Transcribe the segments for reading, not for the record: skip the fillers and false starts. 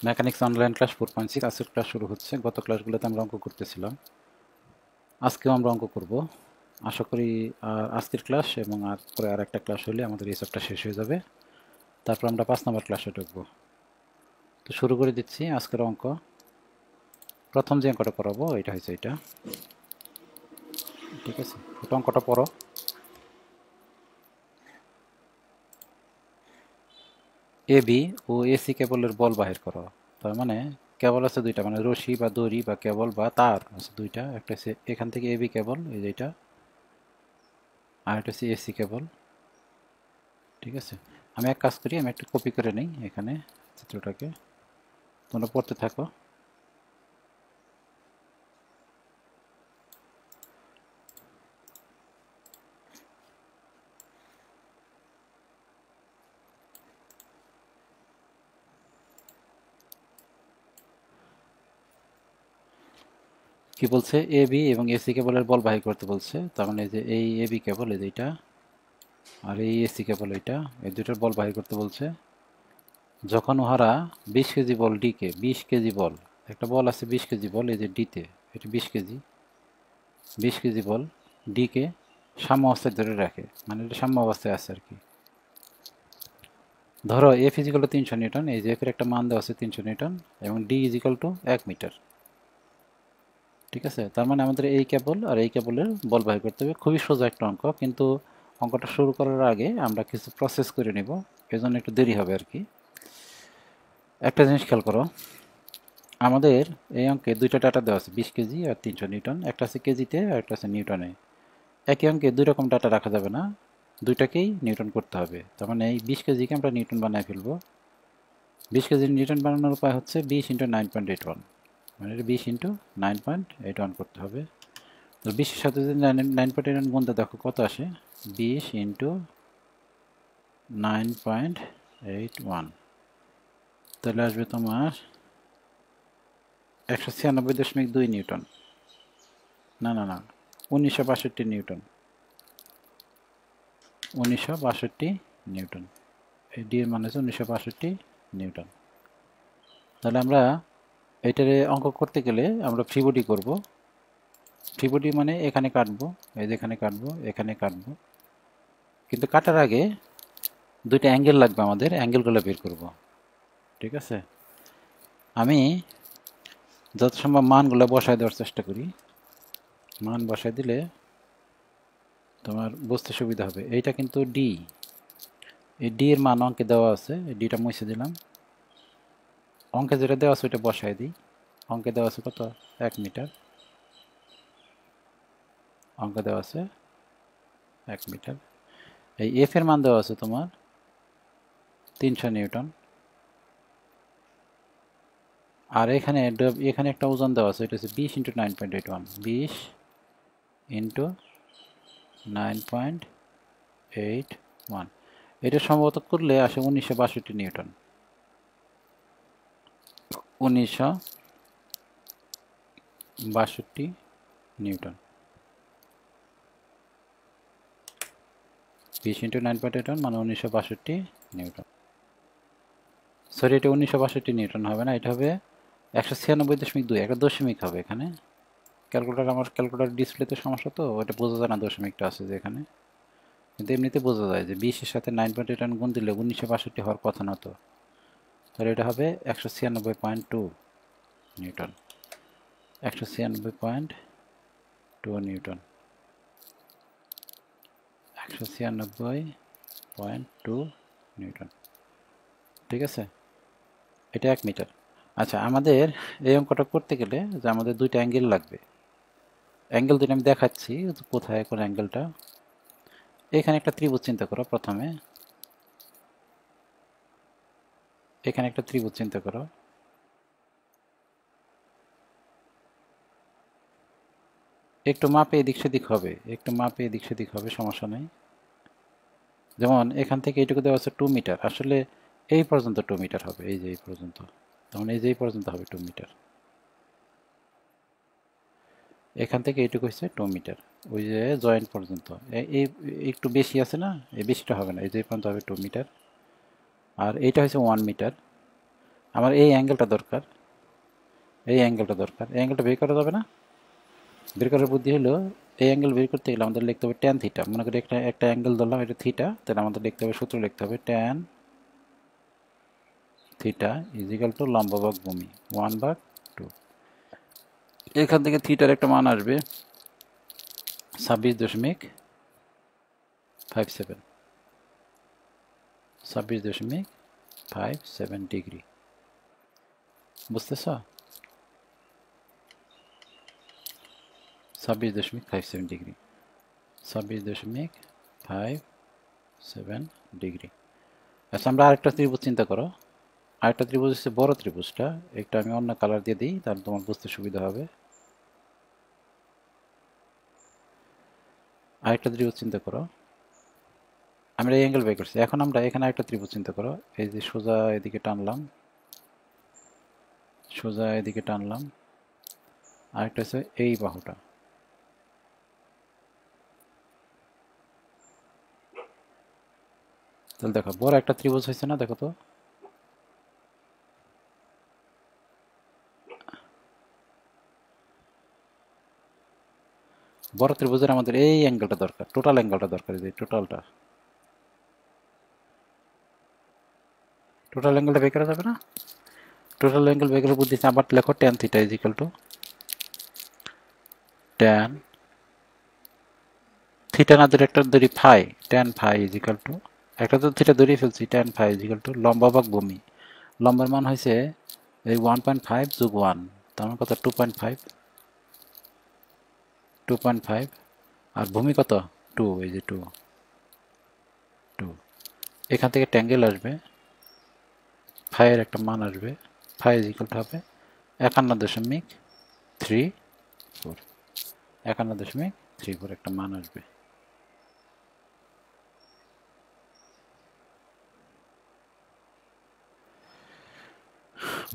Mechanics online class 4.6 আজকের class শুরু হচ্ছে। গত ক্লাসগুলোতে আমরা অঙ্ক করতেছিলাম, আজকেও আমরা অঙ্ক করব। আশা করি আজকের ক্লাস এবং পরে আর একটা ক্লাস হলে আমাদের এই চ্যাপ্টার শেষ হয়ে যাবে। তারপর আমরা 5 নম্বর ক্লাসে ঢুকবো। তো শুরু করে দিচ্ছি আজকের অঙ্ক। প্রথম যে অঙ্কটা করাবো এটা হচ্ছে এটা, ঠিক আছে? এটা অঙ্কটা পড়ো। এবি ও এসি কেবলের বল বাহির করো। তার মানে কেবল আছে দুইটা, মানে রশি বা দড়ি বা কেবল বা তার আছে দুইটা। একটা হচ্ছে এখান থেকে এবি কেবল, এই যেটা, আর একটা হচ্ছে এসি কেবল, ঠিক আছে? আমি এক কাজ করি, আমি একটু কপি করে নিই এখানে চিত্রটাকে, তোমরা পড়তে থাকো। কি বলছে? এ বি এবং এসি কেবলের বল বাহির করতে বলছে। তার মানে এই যে এই এ বি কেবল, এই যেটা, আর এই এসি কেবল এইটা, এই দুটোর বল বাহির করতে বলছে। যখন উহারা 20 কেজি বল ডিকে, 20 কেজি বল, একটা বল আছে 20 কেজি বল, এই যে ডিতে, এটা 20 কেজি, 20 কেজি বল ডিকে সাম্য অবস্থায় ধরে রাখে, মানে এটা সাম্য অবস্থায় আছে আর কি। ধরো এ ফিজিক্যাল টু 300 নিউটন, এই যে এফের একটা মান দেওয়া আছে 300 নিউটন, এবং ডি ইজিক্যাল টু 1 মিটার, ঠিক আছে? তার মানে আমাদের এই কেবল আর এই কেবলের বল বাহির করতে হবে। খুবই সোজা একটা অঙ্ক, কিন্তু অঙ্কটা শুরু করার আগে আমরা কিছু প্রসেস করে নিব, এজন্য একটু দেরি হবে আর কি। একটা জিনিস খেয়াল করো, আমাদের এই অঙ্কে দুইটা ডাটা দেওয়া আছে, 20 কেজি আর 300 নিউটন। একটা আছে কেজিতে আর একটা আছে নিউটনে। একই অঙ্কে দুই রকম ডাটা রাখা যাবে না, দুইটাকেই নিউটন করতে হবে। তার মানে এই 20 কেজিকে আমরা নিউটন বানায় ফেলবো। 20 কেজি নিউটন বানানোর উপায় হচ্ছে 20 ইন্টু 9.81, মানে এটা 20 ইন্টু 9.81 করতে হবে। তো 20-এর সাথে যদি 9.81 গুণতে দেখো কত আসে, 20 ইন্টু 9.81, তাহলে আসবে তোমার 196.2 নিউটন। না না না, 1962 নিউটন, 1962 নিউটন। এই ডি এর মান হচ্ছে 1962 নিউটন। তাহলে আমরা এইটারে অঙ্ক করতে গেলে আমরা ফ্রি বডি করব। ফ্রি বডি মানে এখানে কাটবো, এই যে এখানে কাটবো, এখানে কাটবো, কিন্তু কাটার আগে দুইটা অ্যাঙ্গেল লাগবে আমাদের, অ্যাঙ্গেলগুলো বের করব, ঠিক আছে? আমি যত সম্ভব মানগুলো বসায় দেওয়ার চেষ্টা করি। মান বসায় দিলে তোমার বুঝতে সুবিধা হবে। এইটা কিন্তু ডি, এই ডি এর মান অঙ্কে দেওয়া আছে, এই ডিটা মুছে দিলাম। অঙ্কে যেটা দেওয়া আছে ওইটা বসায় দিই। অঙ্কে দেওয়া আছে কত? 1 মিটার। অঙ্কে দেওয়া আছে 1 মিটার। এই এফ এর মান দেওয়া আছে তোমার 300 নিউটন। আর এখানে এখানে একটা ওজন দেওয়া আছে, এটা হচ্ছে 20 ইন্টু 9.81, 20 ইন্টু 9.81। এটা সম্ভবত করলে আসে 1962 নিউটন, 1962 নিউটন। 20 ইন্টু 9.81 মানে 1962 নিউটন। সরি, এটা 1962 নিউটন হবে না, এটা হবে 196.2, একটা দশমিক হবে এখানে। আমার ক্যালকুলেটর ডিসপ্লেতে সমস্যা, তো ওটা বোঝা যায় না দশমিকটা আছে যে এখানে, কিন্তু এমনিতে বোঝা যায় যে 20-এর সাথে 9.81 গুণ দিলে 1962 হওয়ার কথা না তো। তাহলে এটা হবে 196.2 নিউটন, 196.2 নিউটন, 196.2 নিউটন, ঠিক আছে? এটা 1 মিটার। আচ্ছা, আমাদের এই অঙ্কটা করতে গেলে যে আমাদের দুইটা অ্যাঙ্গেল লাগবে। অ্যাঙ্গেল দুটো আমি দেখাচ্ছি কোথায় কোন অ্যাঙ্গেলটা। এখানে একটা ত্রিভুজ চিন্তা করো প্রথমে, এখানে একটা ত্রিভুজ চিন্তা করো। একটু মাপে এদিক সেদিক হবে, একটু মাপে এদিক সেদিক হবে, সমস্যা নেই। যেমন এখান থেকে এইটুকু দেওয়া আছে 2 মিটার, আসলে এই পর্যন্ত 2 মিটার হবে, এই যে এই পর্যন্ত, তখন এই যে এই পর্যন্ত হবে 2 মিটার। এখান থেকে এইটুকু হচ্ছে 2 মিটার, ওই যে জয়েন্ট পর্যন্ত। এই একটু বেশি আছে না, এই বেশিটা হবে না, এই যে এই পর্যন্ত হবে 2 মিটার। আর এইটা হচ্ছে 1 মিটার। আমার এই অ্যাঙ্গেলটা দরকার, এই অ্যাঙ্গেলটা দরকার। এই অ্যাঙ্গেলটা বের করা যাবে না? বের করার বুদ্ধি হলো, এই অ্যাঙ্গেল বের করতে গেলে আমাদের লিখতে হবে ট্যান থিটা। মনে করি একটা অ্যাঙ্গেল ধরলাম, এটা থিটা, তাহলে আমাদের লিখতে হবে, সূত্র লিখতে হবে tan theta is equal two লম্ব ভাগ ভূমি 1/2। এখান থেকে থিটার একটা মান আসবে 26.57, 26.57 ডিগ্রি। বুঝতেছ? 26.57 degree, 26.57 degree. আচ্ছা, আমরা আরেকটা ত্রিভুজ চিন্তা করো। আরেকটা ত্রিভুজ হচ্ছে বড় ত্রিভুজটা, একটা আমি অন্য কালার দিয়ে দিই, তাহলে তোমার বুঝতে সুবিধা হবে। আরেকটা ত্রিভুজ চিন্তা করো, আমরা এই অ্যাঙ্গেল বের করছি। এখন আমরা এখানে আরেকটা ত্রিভুজ চিন্তা করো, এই যে সোজা এদিকে টানলাম, সোজা এদিকে টানলাম, আরেকটা হচ্ছে এই বাহুটা। তাহলে দেখো বড় একটা ত্রিভুজ হয়েছে না? দেখো তো, বড় ত্রিভুজের আমাদের এই অ্যাঙ্গেলটা দরকার, টোটাল অ্যাঙ্গেলটা দরকার, এই টোটালটা, টোটাল অ্যাঙ্গেলটা বের করা যাবে না? টোটাল অ্যাঙ্গেল বের করার বুদ্ধি আবার লেখো tan theta is equal to tan theta না ধরে একটা ধরি phi, tan phi is equal to, একটা তো থিটা ধরিয়ে ফেলছি, tan phi is equal to লম্বা ভাগ ভূমি। লম্বার মান হয়েছে এই 1.5 যোগ 1, তার মানে কত? 2.5, 2.5। আর ভূমি কত? 2, এই যে 2, 2। এখান থেকে ট্যাঙ্গেল আসবে, ফাইয়ের একটা মান আসবে, ফাই ইজ ইকাল টু হবে 51.34, 51.34 একটা মান আসবে।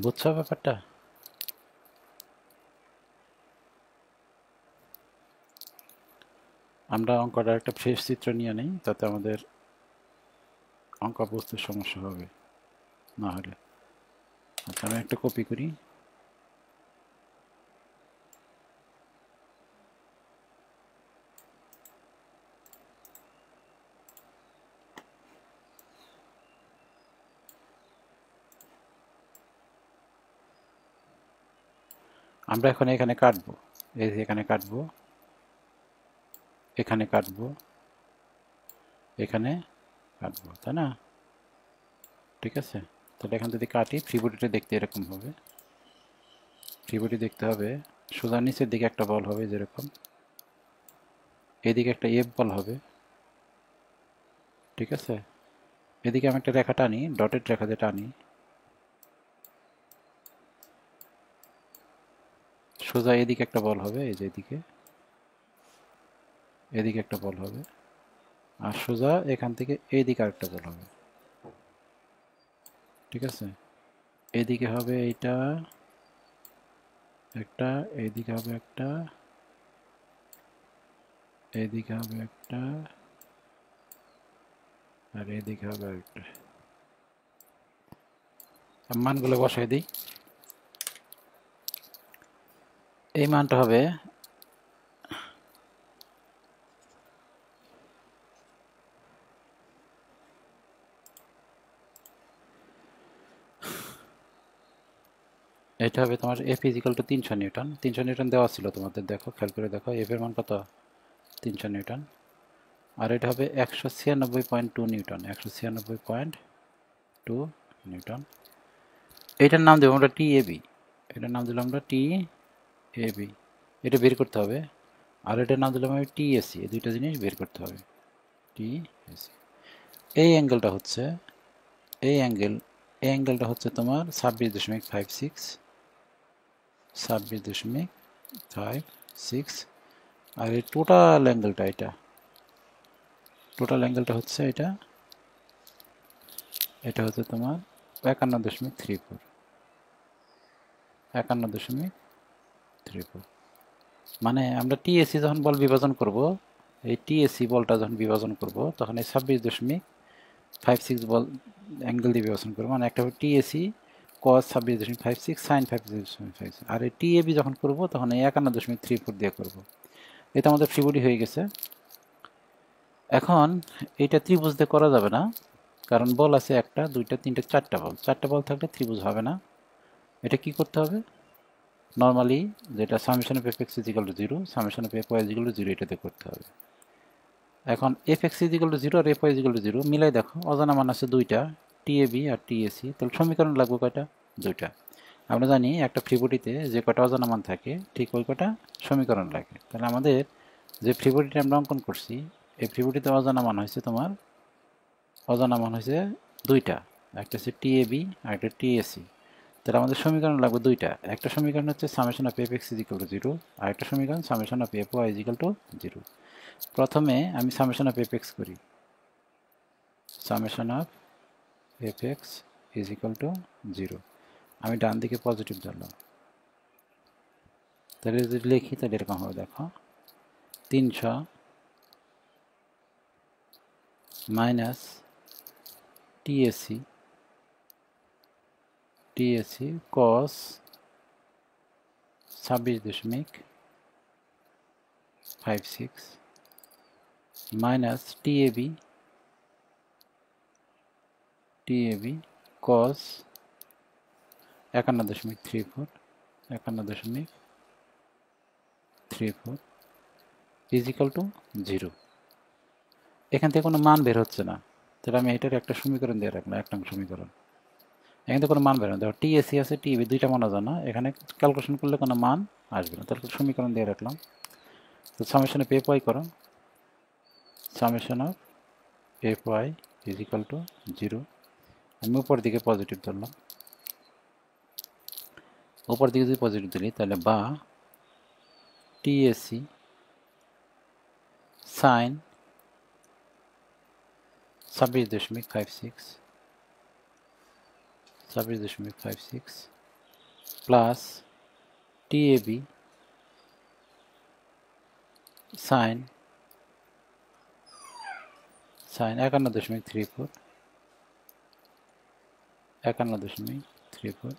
বুঝছো ব্যাপারটা? আমরা অঙ্কটা একটা ফ্রেশ চিত্র নিয়ে নিই, তাতে আমাদের অঙ্ক বুঝতে সমস্যা হবে না হলে। আচ্ছা, আমি একটা কপি করি। আমরা এখন এখানে কাটবো, এই যে এখানে কাটবো, এখানে কাটবো, এখানে কাটবো, তাই না? ঠিক আছে, তাহলে এখান যদি কাটি, ফ্রি বডিটা দেখতে এরকম হবে। ফ্রি বডি দেখতে হবে সোজা নিচের দিকে একটা বল হবে যেরকম, এদিকে একটা এফ বল হবে। ঠিক আছে, এদিকে আমি একটা রেখা টানি, ডটেড রেখা দিয়ে টানি, সোজা এদিকে একটা বল হবে, এই যে এদিকে, এদিকে একটা বল হবে, আর সোজা এখান থেকে এইদিকে আরেকটা বল হবে। ঠিক আছে, এদিকে হবে এইটা একটা, এইদিকে হবে একটা, এইদিকে হবে একটা, আর এইদিকে হবে একটা। মানগুলো বসাই দিই। এই মানটা হবে এটা হবে তোমার F is equal to 300 newton. 300 newton দেওয়া ছিল তোমাদের, দেখো খেয়াল করে দেখো, এফ এর মান কত? 300 নিউটন। আর এটা হবে 196.2 নিউটন, 196.2 নিউটন। এটার নাম দেবো আমরা টি এবি, এটার নাম দিলাম আমরা টি এবি, এটা বের করতে হবে। আর এটার নাম দিলাম আমি টি এসি, এই দুইটা জিনিস বের করতে হবে, টি এসি। এই অ্যাঙ্গেলটা হচ্ছে, এই অ্যাঙ্গেলটা হচ্ছে তোমার 26.56, 26.56। আর এই টোটাল অ্যাঙ্গেলটা, এটা টোটাল অ্যাঙ্গেলটা হচ্ছে এটা, এটা হচ্ছে তোমার 51.34, 51.34। মানে আমরা টিএসি যখন বল বিভাজন করব, এই টিএসি বলটা যখন বিভাজন করব, তখন এই 26.56 বল অ্যাঙ্গেল দিয়ে বিভাজন করবো। মানে একটা হবে টিএসি cos 26.56 sin 56.56 আর এই TAB যখন করব তখন এই 51.34 দিয়ে করব। এটা আমাদের ফ্রি বডি হয়ে গেছে। এখন এটা ত্রিভুজ দিয়ে করা যাবে না, কারণ বল আছে একটা, দুইটা, তিনটা, চারটা বল থাকলে ত্রিভুজ হবে না। এটা কি করতে হবে? নর্মালি যেটা summation of fx is equal to 0, summation of fy is equal to 0 এটাতে করতে হবে। এখন fx ইজ ইকুয়াল টু 0 আর fy ইজ ইকুয়াল টু 0 মিলাই দেখো, অজানা মান আছে দুইটা, TAB আর TAC, তাহলে সমীকরণ লাগবে কয়টা? দুইটা। আমরা জানি একটা ফ্রি বডিতে যে কয়টা অজানা মান থাকে ঠিক ওই কয়টা সমীকরণ লাগে। তাহলে আমাদের যে ফ্রি বডিটা আমরা অঙ্কন করছি এই ফ্রি বডিতে অজানা মান হয়েছে তোমার, অজানা মান হয়েছে দুইটা, একটা হচ্ছে TAB আর একটা TAC। তাহলে আমাদের সমীকরণ লাগবে দুইটা, একটা সমীকরণ হচ্ছে summation of fx is equal to 0 আর একটা সমীকরণ summation of fy is equal to 0। প্রথমে আমি সামেশন অফ fx করি, summation of fx is equal to 0, আমি ডান দিকে পজিটিভ ধরলাম। তাহলে যদি লিখি তাহলে এরকম হবে, দেখো 300 minus TAC cos 26.56 minus TAB cos 51.34 is equal to 0। এখান থেকে কোনো মান বের হচ্ছে না, তাহলে আমি এটার একটা সমীকরণ দিয়ে রাখলাম, এক নং সমীকরণ। এখান থেকে কোনো মান বের হবে, দেখো TAC আছে, TAB দুইটা মান অজানা, এখানে ক্যালকুলেশন করলে কোনো মান আসবে না, তাহলে সমীকরণ দিয়ে রাখলাম। তো সামেশন অফ fy করো, summation of fy is equal to 0, আমি উপর দিকে পজিটিভ ধরলাম। উপর দিকে যদি পজিটিভ দিলি তাহলে বা TAC sine 26.56 plus TAB sine 51.34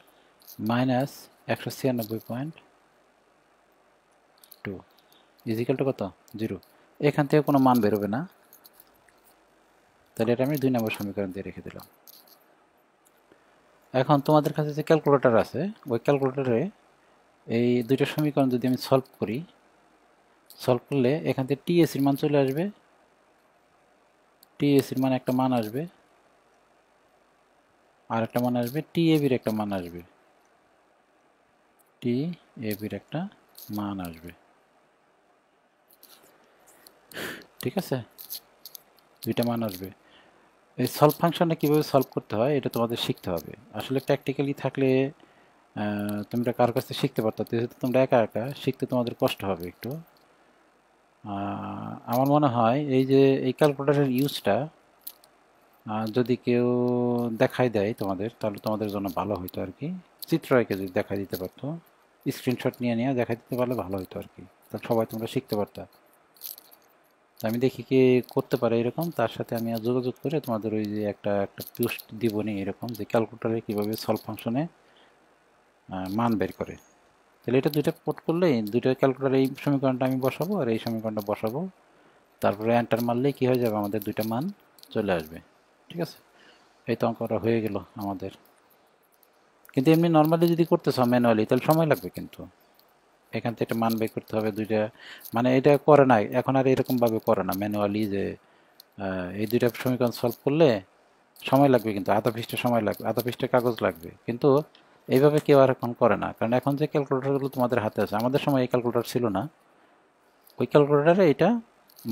minus 196.2 is equal to কত? 0। এখান থেকে কোনো মান বেরোবে না, তাহলে এটা আমি 2 নম্বর সমীকরণ দিয়ে রেখে দিলাম। এখন তোমাদের কাছে যে ক্যালকুলেটর আছে ওই ক্যালকুলেটরে এই দুইটা সমীকরণ যদি আমি সলভ করি, সলভ করলে এখান থেকে TACর মান চলে আসবে, TACর মান একটা মান আসবে, আর একটা মান আসবে, TABর একটা মান আসবে, TABর একটা মান আসবে। ঠিক আছে, দুইটা মান আসবে। এই সলভ ফাংশনটা কীভাবে সলভ করতে হয় এটা তোমাদের শিখতে হবে। আসলে প্র্যাকটিক্যালি থাকলে তোমরা কার কাছে শিখতে পারতো, যেহেতু তোমরা একা একা শিখতে তোমাদের কষ্ট হবে একটু। আমার মনে হয় এই যে এই ক্যালকুলেটরের ইউজটা যদি কেউ দেখাই দেয় তোমাদের, তাহলে তোমাদের জন্য ভালো হইতো আর কি। চিত্র এঁকে যদি দেখাই দিতে পারতো, স্ক্রিনশট নিয়ে নিয়ে দেখাই দিতে পারলে ভালো হইতো আর কি, তাহলে সবাই তোমরা শিখতে পারতা। আমি দেখি কে করতে পারে এরকম, তার সাথে আমি যোগাযোগ করে তোমাদের ওই যে একটা পোস্ট দিব নি এরকম, যে ক্যালকুলেটরে কীভাবে সলভ ফাংশনে মান বের করে। তাহলে এটা দুইটা পোর্ট করলে দুইটা ক্যালকুলেটরে এই সমীকরণটা আমি বসাবো আর এই সমীকরণটা বসাবো, তারপরে এন্টার মারলেই কী হয়ে যাবে, আমাদের দুইটা মান চলে আসবে। ঠিক আছে, এই তো অঙ্কটা হয়ে গেল আমাদের। কিন্তু এমনি নর্মালি যদি করতে চাও ম্যানুয়ালি তাহলে সময় লাগবে, কিন্তু এখান থেকে একটা মান বের করতে হবে দুইটা, মানে এটা করে না এখন আর এরকমভাবে করে না ম্যানুয়ালি, যে এই দুইটা সমীকরণ সলভ করলে সময় লাগবে, কিন্তু আধা পৃষ্ঠা সময় লাগবে, আধা পৃষ্ঠা কাগজ লাগবে, কিন্তু এইভাবে কেউ আর এখন করে না, কারণ এখন যে ক্যালকুলেটরগুলো তোমাদের হাতে আছে, আমাদের সময় এই ক্যালকুলেটর ছিল না, ওই ক্যালকুলেটরে এটা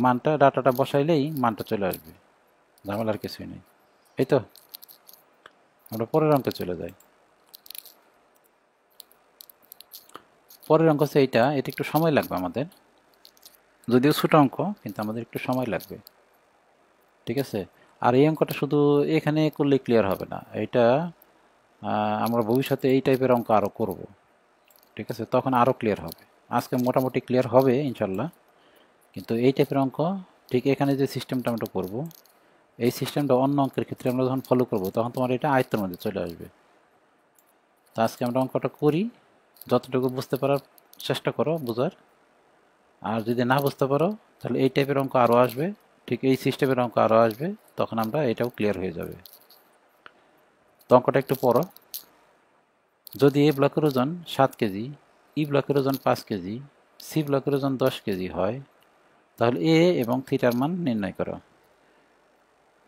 মানটা ডাটাটা বসাইলেই মানটা চলে আসবে, ঝামেলার কিছুই নেই। এই তো আমরা পরের অঙ্কে চলে যাই। পরের অঙ্ক হচ্ছে এটা একটু সময় লাগবে আমাদের, যদিও ছোট অঙ্ক কিন্তু আমাদের একটু সময় লাগবে। ঠিক আছে, আর এই অঙ্কটা শুধু এখানে করলে ক্লিয়ার হবে না, এটা আমরা ভবিষ্যতে এই টাইপের অঙ্ক আরও করব। ঠিক আছে, তখন আরও ক্লিয়ার হবে। আজকে মোটামুটি ক্লিয়ার হবে ইনশাল্লাহ, কিন্তু এই টাইপের অঙ্ক ঠিক এখানে যে সিস্টেমটা আমরা করব, এই সিস্টেমটা অন্য অঙ্কের ক্ষেত্রে আমরা যখন ফলো করব তখন তোমার এটা আয়ত্তের মধ্যে চলে আসবে। তো আজকে আমরা অঙ্কটা করি, যতটুকু বুঝতে পারার চেষ্টা করো বোঝার। আর যদি না বুঝতে পারো তাহলে এই টাইপের অঙ্ক আরও আসবে, ঠিক এই সিস্টেমের অঙ্ক আরও আসবে, তখন আমরা এটাও ক্লিয়ার হয়ে যাবে। তো অঙ্কটা একটু পড়ো। যদি এ ব্লকের ওজন 7 কেজি, ই ব্লকের ওজন 5 কেজি, সি ব্লকের ওজন 10 কেজি হয়, তাহলে এ এবং থিটার মান নির্ণয় করো।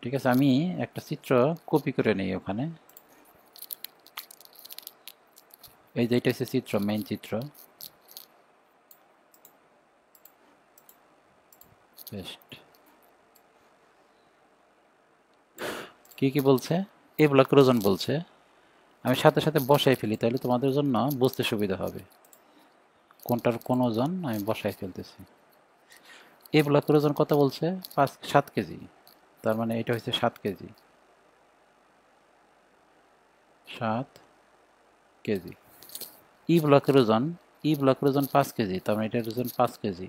ঠিক আছে, আমি একটা চিত্র কপি করে নিই ওখানে। এই যে এটা হচ্ছে চিত্র, মেইন চিত্র। কি কি বলছে? এ ব্লকের ওজন বলছে, আমি সাথে সাথে বসাই ফেলি, তাহলে তোমাদের জন্য বুঝতে সুবিধা হবে কোনটার কোন ওজন আমি বসাই ফেলতেছি। এ ব্লকের ওজন কত বলছে? 7 কেজি, তার মানে এটা হচ্ছে 7 কেজি, 7 কেজি। ই ব্লকের ওজন 5 কেজি, তার মানে এটার ওজন 5 কেজি।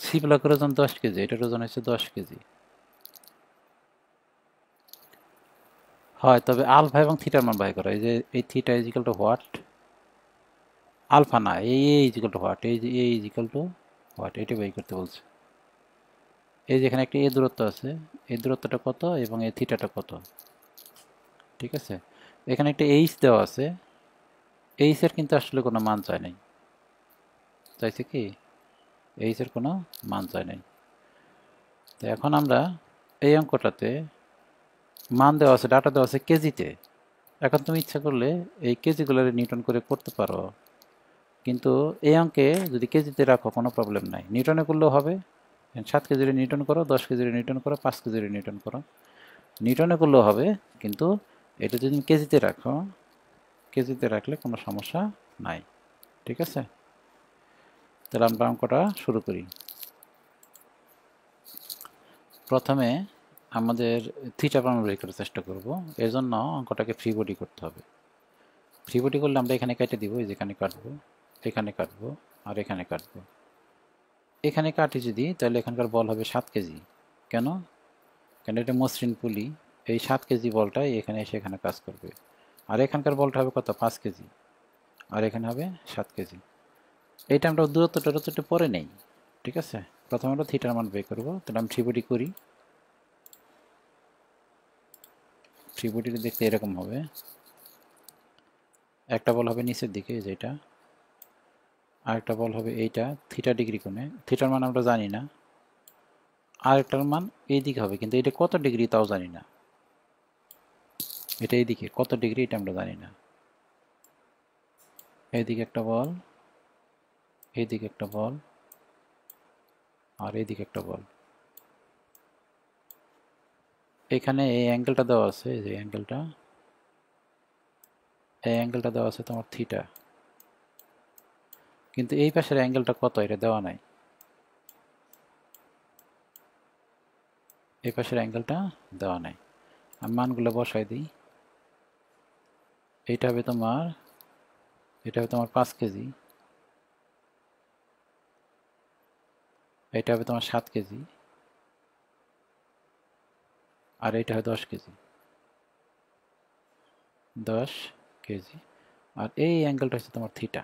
সি ব্লকের ওজন 10 কেজি, এটার ওজন হচ্ছে 10 কেজি। হয়, তবে আলফা এবং থিটার মান বাই করা। এই যে এই theta is equal to what, alpha না, এই A is equal to what, এই যে A is equal to what, এটা বাই করতে বলছে। এই যে এখানে একটা এ দূরত্ব আছে, এই দূরত্বটা কত এবং এই থিটাটা কত। ঠিক আছে, এখানে একটা এইচ দেওয়া আছে, এইচ এর কিন্তু আসলে কোনো মান চায় নাই, চাইছে কি এইচ এর কোনো মান চায় নাই। তো এখন আমরা এই অঙ্কটাতে মান দেওয়া আছে, ডাটা দেওয়া আছে কেজিতে। এখন তুমি ইচ্ছা করলে এই কেজিগুলোর নিউটন করে করতে পারো, কিন্তু এই অঙ্কে যদি কেজিতে রাখো কোনো প্রবলেম নাই, নিউটনে করলেও হবে। 7 কেজির নিউটন করো, 10 কেজির নিউটন করো, 5 কেজির নিউটন করো, নিউটনে করলেও হবে। কিন্তু এটা যদি কেজিতে রাখো, কেজিতে রাখলে কোনো সমস্যা নাই। ঠিক আছে, তাহলে আমরা অঙ্কটা শুরু করি। প্রথমে আমাদের থিটা মান বের করার চেষ্টা করব। এর জন্য অঙ্কটাকে ফ্রি বডি করতে হবে। ফ্রি বডি করলে আমরা এখানে কেটে দিব, এই যেখানে কাটবো, এখানে কাটবো, আর এখানে কাটবো। এখানে কাটি যদি, তাহলে এখানকার বল হবে 7 কেজি। কেন? কেন এটা মসৃণ পুলি, এই 7 কেজি বলটাই এখানে এসে এখানে কাজ করবে। আর এখানকার বলটা হবে কত? 5 কেজি, আর এখানে হবে 7 কেজি। এইটা আমরা দূরত্বটা পরে নেই। ঠিক আছে, প্রথমে আমরা থিটার মান বের করবো। তাহলে আমি থ্রি বডি করি। থ্রি বডিটা দেখতে এরকম হবে। একটা বল হবে নিচের দিকে, যেটা, আরেকটা বল হবে এইটা থিটা ডিগ্রি কোণে, থিটার মান আমরা জানি না। আরেকটার মান এই দিকে হবে, কিন্তু এটা কত ডিগ্রি তাও জানি না। এটা এইদিকে কত ডিগ্রি এটা আমরা জানি না। এইদিকে একটা বল, এইদিকে একটা বল, আর এইদিকে একটা বল। এখানে এই অ্যাঙ্গেলটা দেওয়া আছে, এই যে অ্যাঙ্গেলটা, এই অ্যাঙ্গেলটা দেওয়া আছে তোমার থিটা, কিন্তু এই পাশের অ্যাঙ্গেলটা কত এটা দেওয়া নাই। এই পাশের অ্যাঙ্গেলটা দেওয়া নাই। আমি মানগুলো বসাই দিই। এটা হবে তোমার, এটা হবে তোমার 5 কেজি, এটা হবে তোমার 7 কেজি, আর এটা হয় 10 কেজি, 10 কেজি। আর এই অ্যাঙ্গেলটা হচ্ছে তোমার থিটা,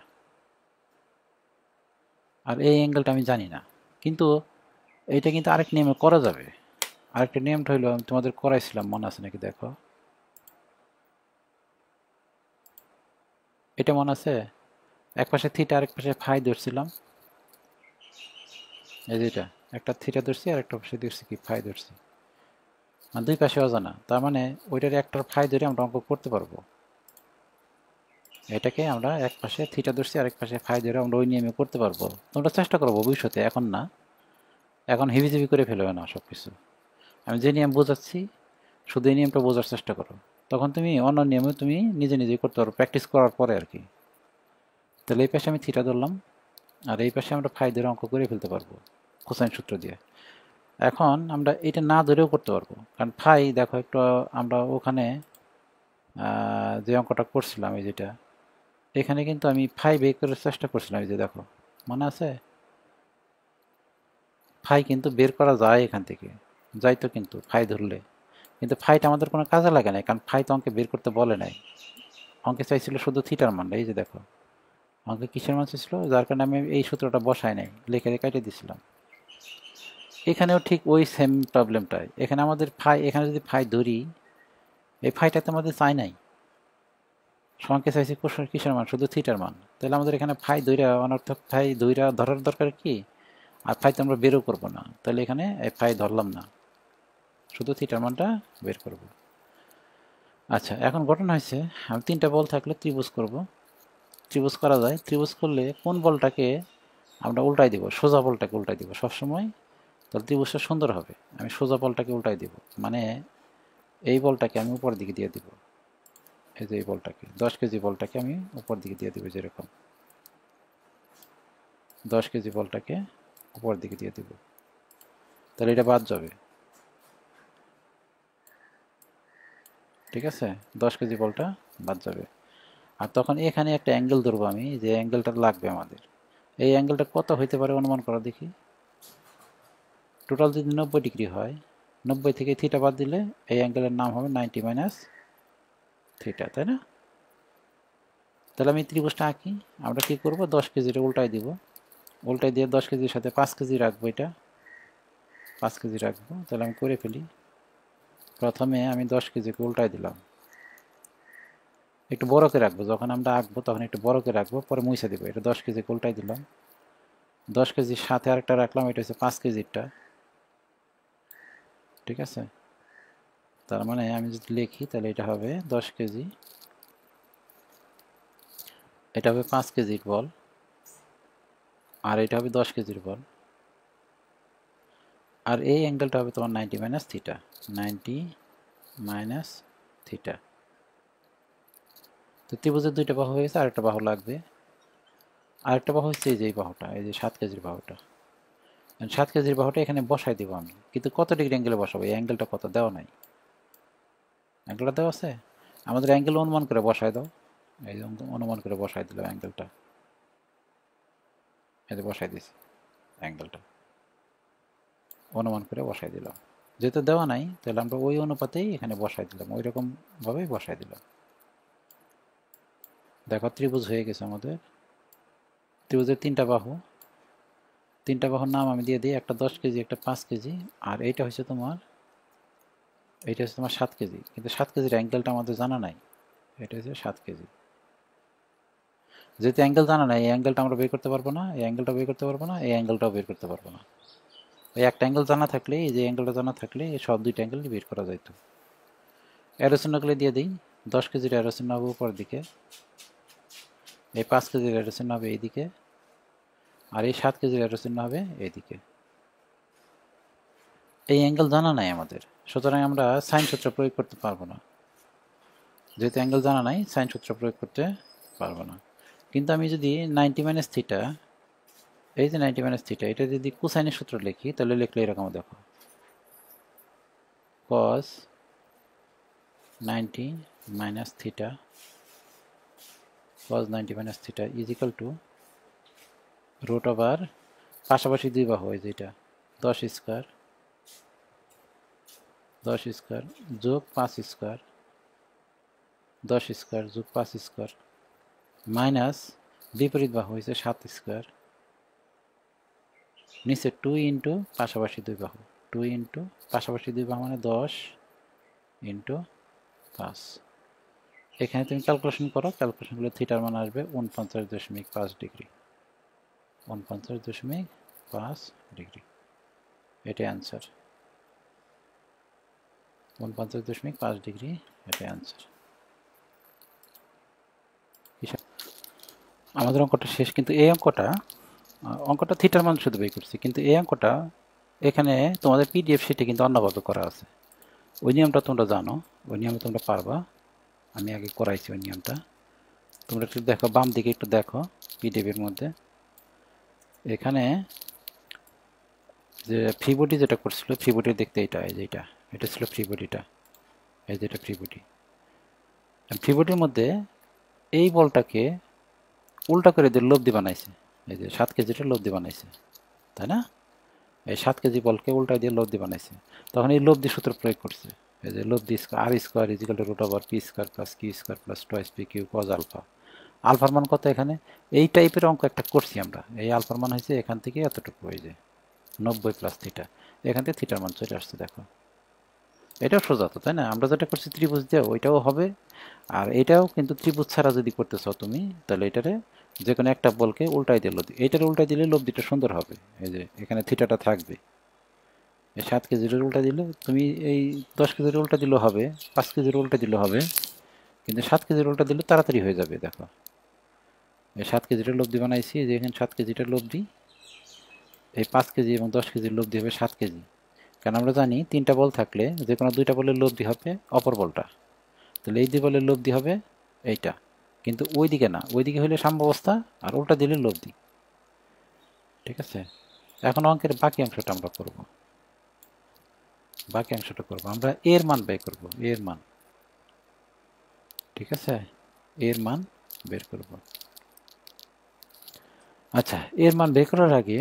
আর এই অ্যাঙ্গেলটা আমি জানি না। কিন্তু এইটা কিন্তু আরেক নিয়মে করা যাবে। আরেকটা নিয়মটা হইলো, আমি তোমাদের করাইছিলাম, মনে আছে নাকি দেখো, এটা মনে আছে? এক পাশে থিটা আরেক পাশে ফাই ধরছিলাম, এই যেটা, একটা থিটা ধরছি আর একটা পাশে ধরছি কি ফাই ধরছি, মানে দুই পাশে অজানা। তার মানে ওইটার একটার ফাই ধরে আমরা অঙ্ক করতে পারবো। এটাকে আমরা এক পাশে থিটা ধরছি আরেক পাশে ফাই ধরে আমরা ওই নিয়মে করতে পারবো। তোমরা চেষ্টা করো ভবিষ্যতে, এখন না, এখন হিবিজিবি করে ফেলবে না সব কিছু। আমি যে নিয়ম বোঝাচ্ছি শুধু এই নিয়মটা বোঝার চেষ্টা করো, তখন তুমি অন্য নিয়মে তুমি নিজে নিজেই করতে পারো, প্র্যাকটিস করার পরে আর কি। তাহলে এই পাশে আমি থিটা ধরলাম, আর এই পাশে আমরা ফাই ধরে অঙ্ক করে ফেলতে পারবো কোসাইন সূত্র দিয়ে। এখন আমরা এটা না ধরেও করতে পারবো, কারণ ফাই দেখো একটু, আমরা ওখানে যে অঙ্কটা করছিলাম, এই যেটা, এখানে কিন্তু আমি ফাই বের করার চেষ্টা করছিলাম, এই যে দেখো, মনে আছে? ফাই কিন্তু বের করা যায় এখান থেকে, যাইতো কিন্তু ফাই ধরলে, কিন্তু ফাইটা আমাদের কোনো কাজে লাগে নাই, কারণ ফাই তো অঙ্কে বের করতে বলে নাই। অঙ্কে চাইছিল শুধু থিটার মান। এই যে দেখো অঙ্কে কিসের মান চাইছিল, যার কারণে আমি এই সূত্রটা বসাই নাই, লিখে কেটে দিছিলাম। এখানেও ঠিক ওই সেম প্রবলেমটাই, এখানে আমাদের ফাই, এখানে যদি ফাই ধরি, এই ফাইটা তো আমাদের চাই নাই, সংখ্যা চাইছি কিসের মান, শুধু থিটার মান। তাহলে আমাদের এখানে ফাই দইরা অনর্থক ফাই দইরা ধরার দরকার কি, আর ফাই তো আমরা বেরও করবো না, তাহলে এখানে এই ফাই ধরলাম না, শুধু থিটার মানটা বের করব। আচ্ছা, এখন ঘটনা হয়েছে আমি 3টা বল থাকলে ত্রিভুজ করব। ত্রিভুজ করা যায়, ত্রিভুজ করলে কোন বলটাকে আমরা উল্টাই দিব, সোজা বলটাকে উল্টাই দিব সবসময়, তাহলে ত্রিভুজটা সুন্দর হবে। আমি সোজা বলটাকে উল্টাই দিব, মানে এই বলটাকে আমি উপর দিকে দিয়ে দিব, এই যে এই বলটাকে 10 কেজি বলটাকে আমি উপর দিকে দিয়ে দিব, যেরকম 10 কেজি বলটাকে উপর দিকে দিয়ে দিব, তাহলে এটা বাদ যাবে। ঠিক আছে, 10 কেজি বলটা বাদ যাবে। আর তখন এখানে একটা অ্যাঙ্গেল ধরবো আমি, যে অ্যাঙ্গেলটা লাগবে আমাদের, এই অ্যাঙ্গেলটা কত হইতে পারে অনুমান করা দেখি। টোটাল যদি 90 ডিগ্রি হয়, 90 থেকে থিটা বাদ দিলে এই অ্যাঙ্গেলের নাম হবে 90 মাইনাস থিটা, তাই না? তাহলে আমি ত্রিভুজটা আঁকি। আমরা কি করব, 10 কেজিটা উল্টাই দিব, উল্টাই দিয়ে 10 কেজির সাথে 5 কেজি রাখবো, এটা 5 কেজি রাখবো। তাহলে আমি করে ফেলি। প্রথমে আমি 10 কেজিকে উল্টাই দিলাম, একটু বড়কে রাখবো, যখন আমরা আঁকবো তখন একটু বড়কে রাখবো, পরে মুছে দিব। এটা 10 কেজিকে উল্টাই দিলাম, 10 কেজির সাথে আরেকটা রাখলাম, এটা হচ্ছে 5 কেজিরটা। ঠিক আছে, তার মানে আমি যদি লিখি তাহলে এটা হবে 10 কেজি, এটা হবে 5 কেজির বল, আর এটা হবে 10 কেজির বল, আর এই অ্যাঙ্গেলটা হবে তোমার 90 মাইনাস থিটা, 90 মাইনাস থিটা। তো ত্রিভুজের 2টা বাহু হয়ে গেছে, আরেকটা বাহু লাগবে। আরেকটা বাহু হচ্ছে এই যে এই বাহুটা, এই যে 7 কেজির বাহুটা। 7 কেজির বাহুটা এখানে বসাই দিব আমি, কিন্তু কত ডিগ্রি অ্যাঙ্গেলে বসাবো, এই অ্যাঙ্গেলটা কত দেওয়া নাই। অ্যাঙ্গেলটা দেওয়া আছে, আমাদের অ্যাঙ্গেল অনুমান করে বসাই দাও। এই যে অনুমান করে বসাই দিলাম অ্যাঙ্গেলটা, এই যে বসাই দিছি অ্যাঙ্গেলটা, অনুমান করে বসাই দিলাম। যেহেতু দেওয়া নাই, তাহলে আমরা ওই অনুপাতেই এখানে বসাই দিলাম, ওই রকমভাবেই বসাই দিলাম। দেখো ত্রিভুজ হয়ে গেছে আমাদের। ত্রিভুজের 3টা বাহু, 3টা বাহুর নাম আমি দিয়ে দিই, একটা 10 কেজি, একটা 5 কেজি, আর এইটা হচ্ছে তোমার, এইটা হচ্ছে তোমার 7 কেজি। কিন্তু 7 কেজির অ্যাঙ্গেলটা আমাদের জানা নাই, এটা হচ্ছে 7 কেজি। যেহেতু অ্যাঙ্গেল জানা নাই, এই অ্যাঙ্গেলটা আমরা বের করতে পারবো না, এই অ্যাঙ্গেলটা বের করতে পারবো না, এই অ্যাঙ্গেলটাও বের করতে পারবো না। ওই একটা অ্যাঙ্গেল জানা থাকলে, এই যে অ্যাঙ্গেলটা জানা থাকলে এই সব 2টা অ্যাঙ্গেল বের করা যাইতো। অ্যারো চিহ্নগুলো দিয়ে দিই, 10 কেজির অ্যারো চিহ্ন হবে উপর দিকে, এই 5 কেজির অ্যারো চিহ্ন হবে এইদিকে, আর এই 7 কেজির অ্যারো চিহ্ন হবে এইদিকে। এই অ্যাঙ্গেল জানা নাই আমাদের, সুতরাং আমরা সাইন সূত্র প্রয়োগ করতে পারবো না। যেহেতু অ্যাঙ্গেল জানা নাই, সাইন সূত্র প্রয়োগ করতে পারবো না। কিন্তু আমি যদি 90 মাইনাস থিটা, এই যে 90 মাইনাস থিটা, এটা যদি কোসাইনের সূত্র লিখি, তাহলে লিখলে এরকম দেখো, cos 90 minus theta, cos 90 minus theta is equal to root over, পাশাপাশি 2 বাহু, এই যে এটা 10 স্কোয়ার, 10 স্কোয়ার যোগ 5 স্কোয়ার, 10 স্কোয়ার যোগ 5 স্কোয়ার, মাইনাস বিপরীত বাহু হয়েছে 7 স্কোয়ার, নিচে 2 ইন্টু পাশাপাশি 2 বাহু, 2 ইন্টু পাশাপাশি 2 বাহু মানে 10 ইন্টু 5। এখানে তুমি ক্যালকুলেশন করো, ক্যালকুলেশন করলে থিটার মান আসবে 49.5 ডিগ্রি, 49.5 ডিগ্রি, এটাই অ্যান্সার। 49.5 ডিগ্রি, এটাই অ্যান্সার। আমাদের অঙ্কটা শেষ, কিন্তু এই অঙ্কটা থিটার মান শুধু বের করছি, কিন্তু এই অঙ্কটা এখানে তোমাদের পিডিএফ শিটে কিন্তু অন্যভাবে করা আছে। ওই নিয়মটা তোমরা জানো, ওই নিয়মে তোমরা পারবা, আমি আগে করাইছি ওই নিয়মটা। তোমরা একটু দেখো, বাম দিকে একটু দেখো পিডিএফের মধ্যে, এখানে যে ফ্রি বডি যেটা করছিল, ফ্রি বডি দেখতে এটা, এই যে এটা ছিল ফ্রি বডিটা, এই যেটা ফ্রি বডি। ফ্রি বডির মধ্যে এই বলটাকে উল্টা করে দিয়ে লব্ধি বানাইছে, এই যে 7 কেজিটা লব্ধি বানাইছে, তাই না? এই 7 কেজি বলকে উল্টা দিয়ে লব্ধি বানাইছে, তখন এই লব্ধি সূত্র প্রয়োগ করছে। এই যে লব্ধি R square equal to root over P square plus Q square plus twice P Q cos alpha. আলফার মান কত এখানে? এই টাইপের অঙ্ক একটা করছি আমরা। এই আলফার মান হয়েছে এখান থেকে এতটুকু, এই যে 90 প্লাস থিটা, এখান থেকে থিটার মান চলে আসছে। দেখো এটাও সোজা তো, তাই না? আমরা যেটা করছি ত্রিভুজ দিয়ে ওইটাও হবে, আর এটাও কিন্তু ত্রিভুজ ছাড়া যদি করতে চাও তুমি, তাহলে এটারে যে কোনো একটা বলকে উল্টাই দিয়ে লব্ধি, এইটারে উল্টাই দিলে লব্ধিটা সুন্দর হবে। এই যে এখানে থিটাটা থাকবে, এই 7 কেজির উল্টা দিলে তুমি এই 10 কেজির উল্টা দিলেও হবে, 5 কেজির উল্টা দিলেও হবে, কিন্তু 7 কেজির উল্টা দিলে তাড়াতাড়ি হয়ে যাবে। দেখো এই 7 কেজিটা লব্ধি বানাইছি, যে এখানে 7 কেজিটার লব্ধি, এই 5 কেজি এবং 10 কেজির লব্ধি হবে 7 কেজি। কারণ আমরা জানি 3টা বল থাকলে যে কোনো 2টা বলের লব্ধি হবে অপর বলটা, তাহলে এই 2 বলের লব্ধি হবে এইটা, কিন্তু ওই দিকে না, ওই দিকে হলে সাম্যাবস্থা আর উল্টা দিলে লব্ধি। ঠিক আছে, এখন অঙ্কের বাকি অংশটা আমরা করব। বাকি অংশটা করব আমরা এর মান বের করব, এর মান। ঠিক আছে, এর মান বের করব। আচ্ছা, এর মান বের করার আগে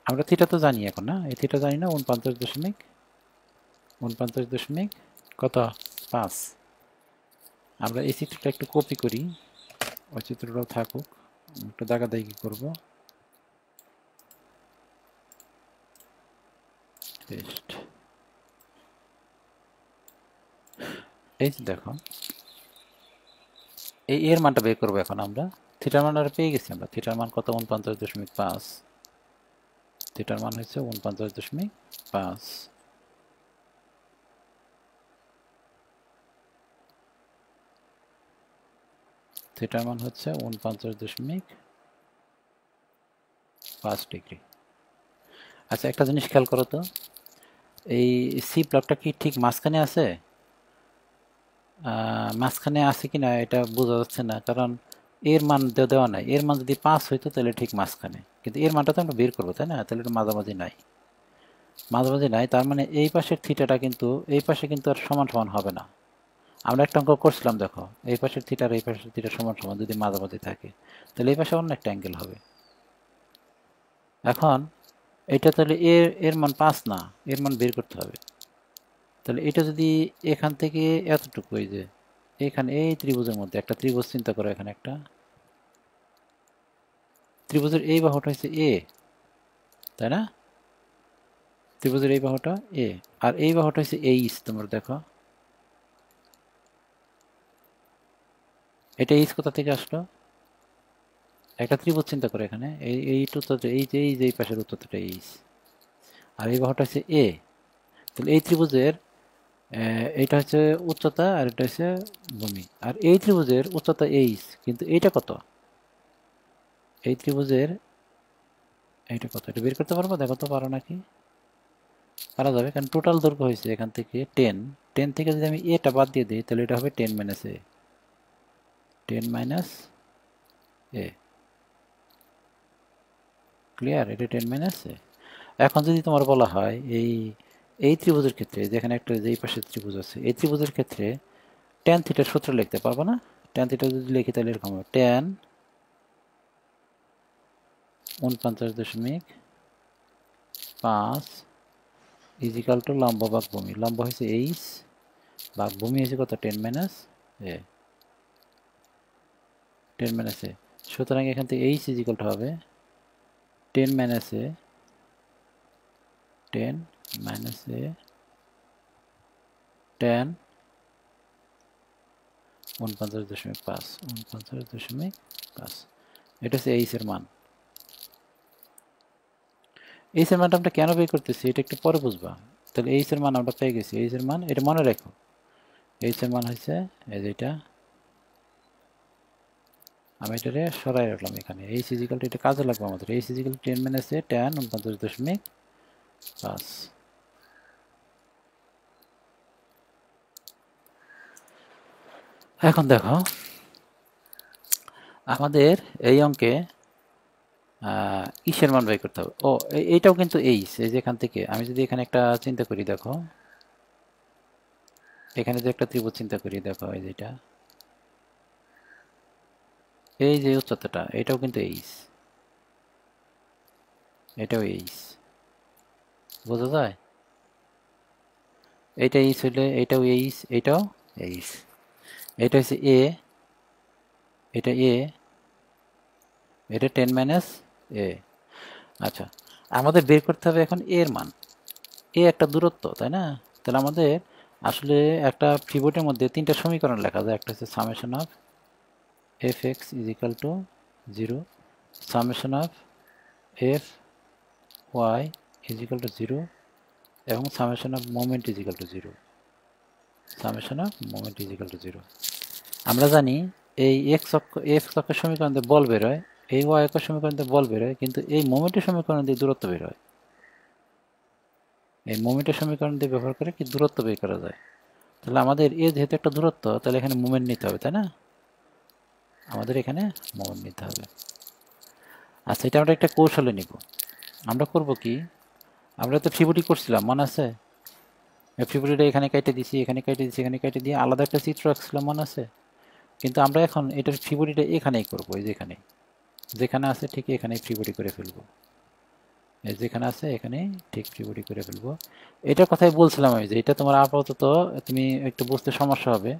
আমরা থিটা তো জানি এখন, না? এই থিটা জানি না, 49 দশমিক কত 5। আমরা এই চিত্রটা একটু কপি করি, ওই চিত্রটাও থাকুক, একটু দাগাদাগি করব। পেস্ট। এই যে দেখো, এই এর মানটা বের করবো এখন আমরা। থিটার মান আর পেয়ে গেছি আমরা। থিটার মান কত? 49.5। থিটার মান হচ্ছে 49.5। থিটার মান হচ্ছে 49.5 ডিগ্রি। আচ্ছা, একটা জিনিস খেয়াল করো তো, এই সি প্লটটা কি ঠিক মাঝখানে আছে? মাঝখানে আছে কিনা এটা বোঝা যাচ্ছে না, কারণ এর মান দেওয়া নাই। এর মান যদি 5 হইতো তাহলে ঠিক মাঝখানে, কিন্তু এর মানটা তো আমরা বের করবো, তাই না? তাহলে এটা মাঝামাঝি নাই, মাঝামাঝি নাই। তার মানে এই পাশের থিটাটা কিন্তু এই পাশে কিন্তু আর সমান সমান হবে না। আমরা একটা অঙ্ক করছিলাম, দেখো এই পাশের থিটা আর এই পাশের থিটা সমান সমান যদি মাঝামাঝি থাকে, তাহলে এই পাশে অন্য একটা অ্যাঙ্গেল হবে। এখন এটা তাহলে এর এর মান 5 না, এর মান বের করতে হবে। তাহলে এটা যদি এখান থেকে এতটুকু, এই যে এখানে এই ত্রিভুজের মধ্যে একটা ত্রিভুজ চিন্তা করো, এখানে একটা ত্রিভুজের এই বাহুটা হচ্ছে এ, তাই না? ত্রিভুজের এই বাহুটা এ, আর এই বাহুটা হচ্ছে এইচ। তোমরা দেখো এটা এইচ কোথা থেকে আসলো? একটা ত্রিভুজ চিন্তা করো, এখানে এই উত্তরটা, এই পাশের উত্তরটা এইচ, আর এই বাহুটা হচ্ছে এ। তাহলে এই ত্রিভুজের এইটা হচ্ছে উচ্চতা আর এটা হচ্ছে ভূমি, আর এই ত্রিভুজের উচ্চতা এইচ, কিন্তু এইটা কত? এই ত্রিভুজের এইটা কত? এটা বের করতে পারবো? দেখো তো, পারো নাকি? পারা যাবে, কারণ টোটাল দৈর্ঘ্য হয়েছে এখান থেকে 10। 10 থেকে যদি আমি এটা বাদ দিয়ে দিই, তাহলে এটা হবে 10 মাইনাস এ। 10 মাইনাস এ, ক্লিয়ার? এটা 10 মাইনাস এ। এখন যদি তোমার বলা হয় এই এই ত্রিভুজের ক্ষেত্রে, যেখানে একটা যেই পাশে ত্রিভুজ আছে, এই ত্রিভুজের ক্ষেত্রে ট্যান থিটার সূত্র লিখতে পারবো না? ট্যান থিটা যদি লিখি তাহলে এরকম হবে, ট্যান 49.5 ইজিক্যাল টু লম্ব ভাগ ভূমি। লম্ব হয়েছে এইচ, ভাগ ভূমি হয়েছে কত? 10 মাইনাস এ। 10 মাইনাস এ। সুতরাং এখান থেকে এইচ ইজিক্যাল টু হবে 10 মাইনাস এ, 10 মাইনাস এ, ট্যান 49.5, 49.5। এটা হচ্ছে এইচ এর মান। এইচ এর মানটা আমরা কেন বের করতেছি এটা একটু পরে বুঝবা। তাহলে এইচ এর মান আমরা পেয়ে গেছি। এইচ এর মান, এটা মনে রাখো, এইচ এর মান হচ্ছে এই যেটা, আমি এটারে সরাই রাখলাম এখানে। এইচ ইজিক্যাল টু, এটা কাজে লাগবে আমাদের। এইচ ইজিক্যাল টু 10 মাইনাস এ ট্যান 49.5। এখন দেখো আমাদের এই অঙ্কে ইসের মান বের করতে হবে। ও, এইটাও কিন্তু এইচ। এই যে এখান থেকে আমি যদি এখানে একটা চিন্তা করি, দেখো এখানে যে একটা ত্রিভুজ চিন্তা করি, দেখো এই যেটা, এই যে উচ্চতাটা, এটাও কিন্তু এইচ, এটাও এইচ। বোঝা যায়? এইটা এইচ হইলে এইটাও এইচ, এইটাও এইচ। এটা হচ্ছে এ, এটা এ, এটা 10 মাইনাস এ। আচ্ছা, আমাদের বের করতে হবে এখন এর মান। এ একটা দূরত্ব, তাই না? তাহলে আমাদের আসলে একটা পিভটের মধ্যে তিনটা সমীকরণ লেখা যায়। একটা হচ্ছে summation of F X is equal to 0, summation of F Y is equal to 0, এবং summation of moment is equal to 0। Summation of moment is equal to 0। আমরা জানি এই এক্স অক্ষ, এফ অক্ষের সমীকরণ দিয়ে বল বের হয়, এই ওয়াই অক্ষের সমীকরণ দিয়ে বল বের হয়, কিন্তু এই মোমেন্টের সমীকরণ দিয়ে দূরত্ব বের হয়। এই মোমেন্টের সমীকরণ দিয়ে ব্যবহার করে কি দূরত্ব বের করা যায়। তাহলে আমাদের এ যেহেতু একটা দূরত্ব, তাহলে এখানে মোমেন্ট নিতে হবে, তাই না? আমাদের এখানে মোমেন্ট নিতে হবে। আচ্ছা, এটা আমরা একটা কৌশলে নিব। আমরা করব কি, আমরা তো ফিবুটি করছিলাম, মনে আছে? ফিবুটিটা এখানে কেটে দিছি, এখানে কেটে দিছি, এখানে কেটে দিয়ে আলাদা একটা চিত্র আঁকছিলাম, মনে আছে? কিন্তু আমরা এখন এটার ফিবুটিটা এখানেই করবো, এই যেখানে যেখানে আছে ঠিক এখানেই ফিবুটি করে ফেলবো। এই যেখানে আছে এখানেই ঠিক ফিবুটি করে ফেলবো। এটার কথাই বলছিলাম আমি, যে এটা তোমার আপাতত তুমি একটু বুঝতে সমস্যা হবে,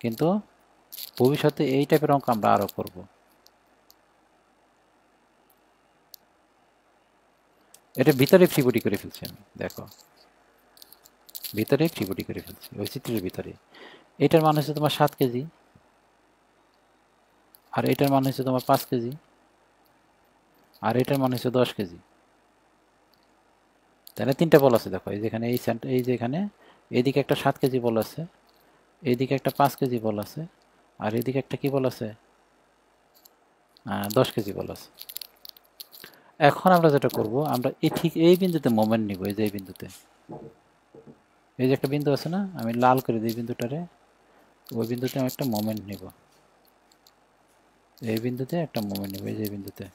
কিন্তু ভবিষ্যতে এই টাইপের অঙ্ক আমরা আরও করব। এটা ভিতরে ফ্রিবডি করে ফেলছি আমি, দেখো ভিতরে ফ্রিবডি করে ফেলছি ওই চিত্রের ভিতরে। এটার মান হচ্ছে তোমার 7 কেজি, আর এটার মান হচ্ছে তোমার 5 কেজি, আর এটার মান হচ্ছে 10 কেজি। তাহলে তিনটা বল আছে, দেখো এই যেখানে এই যেখানে এইদিকে একটা 7 কেজি বল আছে, এইদিকে একটা 5 কেজি বল আছে, আর এইদিকে একটা কি বল আছে, 10 কেজি বল আছে। এখন আমরা যেটা করব, আমরা এই ঠিক এই বিন্দুতে মোমেন্ট নিব। এই যে এই বিন্দুতে, এই যে একটা বিন্দু আছে না, আমি লাল করে দিই বিন্দুটারে, ওই বিন্দুতে আমি একটা মোমেন্ট নিব। এই বিন্দুতে একটা মোমেন্ট নিব, এই যে বিন্দুতে,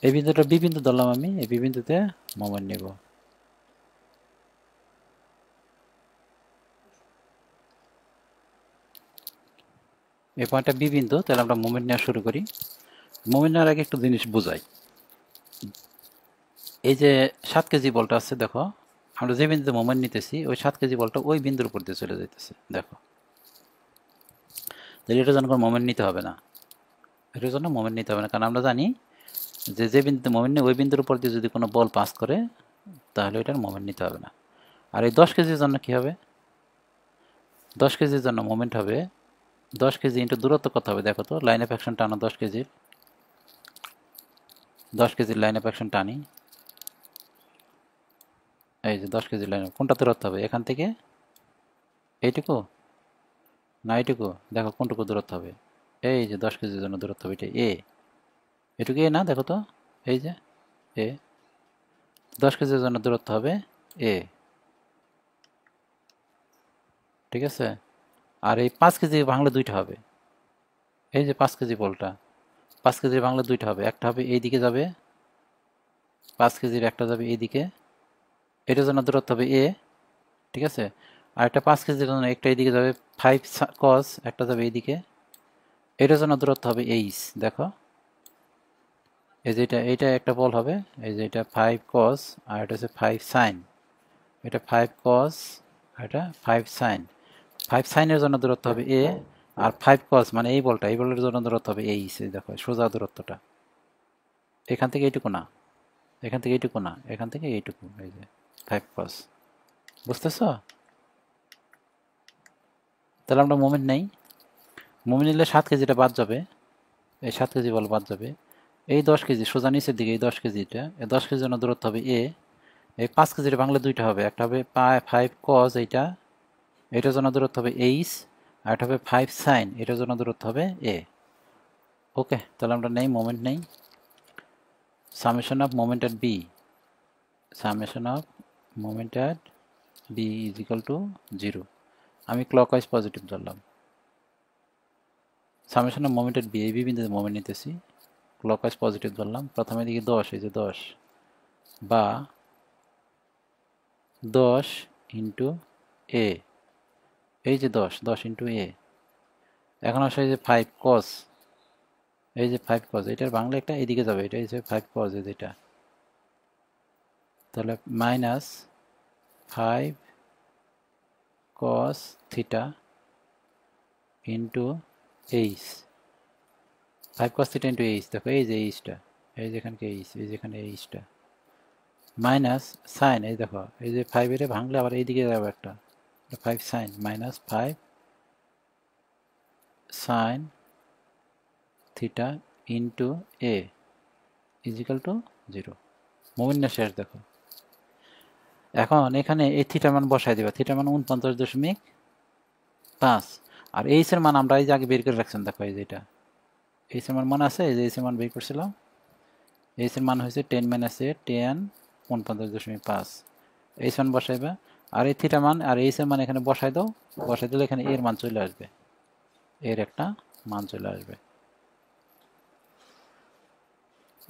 এই বিন্দুটা বি বিন্দু ধরলাম আমি, এই বি বিন্দুতে মোমেন্ট নিব। এই পয়েন্টটা বি বিন্দু, তাহলে আমরা মোমেন্ট নেওয়া শুরু করি। মোমেন্ট নেওয়ার আগে একটা জিনিস বোঝাই। এই যে 7 কেজি বলটা আছে, দেখো আমরা যে বিন্দুতে মোমেন্ট নিতেছি, ওই 7 কেজি বলটা ওই বিন্দুর উপর দিয়ে চলে যাইতেছে, দেখো। তাহলে এটার জন্য কোনো মোমেন্ট নিতে হবে না, এটার জন্য মোমেন্ট নিতে হবে না, কারণ আমরা জানি যে যে বিন্দুতে মোমেন্ট নেই ওই বিন্দুর উপর দিয়ে যদি কোনো বল পাস করে, তাহলে এটার মোমেন্ট নিতে হবে না। আর এই 10 কেজির জন্য কি হবে, 10 কেজির জন্য মোমেন্ট হবে 10 কেজি ইন্টু দূরত্ব কত হবে, দেখো তো, লাইন অফ অ্যাকশন টানো 10 কেজির, 10 কেজির লাইন অফ অ্যাকশন টানি, এই যে 10 কেজির লাইন, কোনটা দূরত্ব হবে এখান থেকে, এইটুকু না এইটুকু, দেখো কোনটুকু দূরত্ব হবে, এই যে 10 কেজির জন্য দূরত্ব হবে এটা এ, এটুকু এ না, দেখো তো, এই যে এ, 10 কেজির জন্য দূরত্ব হবে এ, ঠিক আছে? আর এই 5 কেজি ভাঙলে দুইটা হবে, এই যে 5 কেজি বলটা, 5 কেজি ভাঙলে দুইটা হবে, একটা হবে এই দিকে যাবে, 5 কেজির একটা যাবে এইদিকে, এটার জন্য দূরত্ব হবে এ, ঠিক আছে? আর একটা 5 কেজির জন্য একটা এইদিকে যাবে 5 কস, একটা যাবে এইদিকে, এটার জন্য দূরত্ব হবে এইচ, দেখো এই যে এইটা একটা বল হবে, এই যে এটা 5 কস, আর এটা হচ্ছে 5 সাইন, এটা 5 কস, আর এটা 5 সাইন, 5 সাইনের জন্য দূরত্ব হবে এ, আর 5 কস মানে এই বলটা, এই বলের জন্য দূরত্ব হবে এইচ, দেখো সোজা দূরত্বটা এখান থেকে এইটুকু না, এখান থেকে এইটুকু না, এখান থেকে এইটুকু, এই যে 5 কস, বুঝতেছ? তাহলে আমরা মোমেন্ট নেই, মোমেন্ট নিলে 7 কেজিটা বাদ যাবে, এই 7 কেজি বল বাদ যাবে, এই 10 কেজি সোজা নিচের দিকে, এই 10 কেজিটা, এই 10 কেজির জন্য দূরত্ব হবে এ, এই 5 কেজির বাংলা দুইটা হবে, একটা হবে 5 কজ, এইটা, এটার জন্য দূরত্ব হবে এইচ, আর একটা হবে 5 সাইন, এটার জন্য দূরত্ব হবে এ। ওকে, তাহলে আমরা নেই মোমেন্ট নেই, summation of moment at B, summation of moment at B is equal to 0। আমি ক্লকওয়াইজ পজিটিভ ধরলাম, summation of moment at B, এই বি বিন্দুতে মোমেন্ট নিতেছি, ক্লকওয়াইজ পজিটিভ ধরলাম, প্রথমে দিকে 10, এই যে 10 বা 10 ইন্টু এ, এই যে 10 ইন্টু এ, এখন আসে এই যে 5 কস, এই যে 5 কস, এটার বাংলা একটা এইদিকে যাবে, এটা হচ্ছে 5 কস, এই যেটা, তাহলে minus 5 cos theta into h, 5 cos theta into h, দেখো এই যে এইচটা, এই যেখানে এইচ, এই যেখানে এইচটা, মাইনাস সাইন, এই দেখো এই যে 5 এর ভাঙলে আবার এইদিকে যাবে একটা, 5 sine minus 5 sine theta into A equal to 0। Moment না শেষ দেখো। এখন এখানে এই থিটা মান বসাই দেবা, থিটা মান 49.5, আর এইচ এর মান আমরা এই যে আগে বের করে রাখছেন, দেখো এই যে এটা এইচ এর মান মনে আছে, এই যে এইচ এর মান বের করছিলাম, এইচ এর মান হয়েছে 10 মাইনাস এ 10 49.5, এইচ মান বসাইবা, আর এই থিটা মান আর এইচ এর মান এখানে বসাই দাও, বসাই দিলে এখানে এর মান চলে আসবে, এর একটা মান চলে আসবে,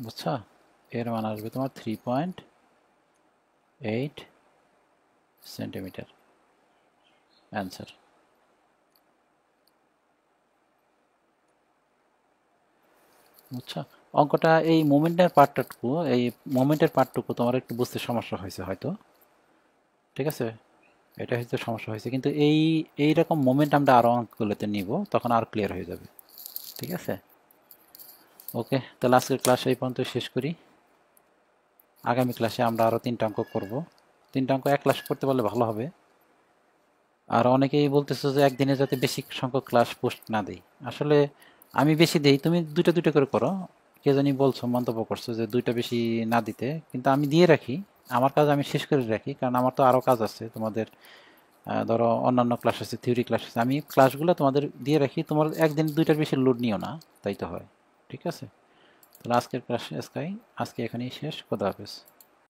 বুঝছো? এর মান আসবে তোমার 3.8 সেন্টিমিটার, অ্যান্সার। বুঝছো অঙ্কটা? এই মোমেন্টের পার্টটুকু, এই মোমেন্টের পার্টটুকু তোমার একটু বুঝতে সমস্যা হয়েছে হয়তো, ঠিক আছে, এটা হয়তো সমস্যা হয়েছে, কিন্তু এইরকম মোমেন্ট আমরা আরও অঙ্কগুলোতে নিব, তখন আর ক্লিয়ার হয়ে যাবে, ঠিক আছে? ওকে, তাহলে আজকের ক্লাস এই পর্যন্ত শেষ করি। আগামী ক্লাসে আমরা আরও 3টা অঙ্ক করব, 3টা অঙ্ক এক ক্লাস করতে পারলে ভালো হবে। আর অনেকেই বলতেছো যে একদিনে যাতে বেশি সংখ্যক ক্লাস পোস্ট না দেই, আসলে আমি বেশি দেই, তুমি দুইটা দুইটা করে করো, কে জানি বলছো, মন্তব্য করছো যে 2টা বেশি না দিতে, কিন্তু আমি দিয়ে রাখি, আমার কাজ আমি শেষ করে রাখি, কারণ আমার তো আরও কাজ আছে, তোমাদের ধরো অন্যান্য ক্লাস আছে, থিওরি ক্লাস আছে, আমি ক্লাসগুলো তোমাদের দিয়ে রাখি, তোমার একদিন 2টার বেশি লোড নিও না, তাই তো হয়, ঠিক আছে? তাহলে আজকের ক্লাস আজকে এখানেই শেষ, খোদা হাফেজ।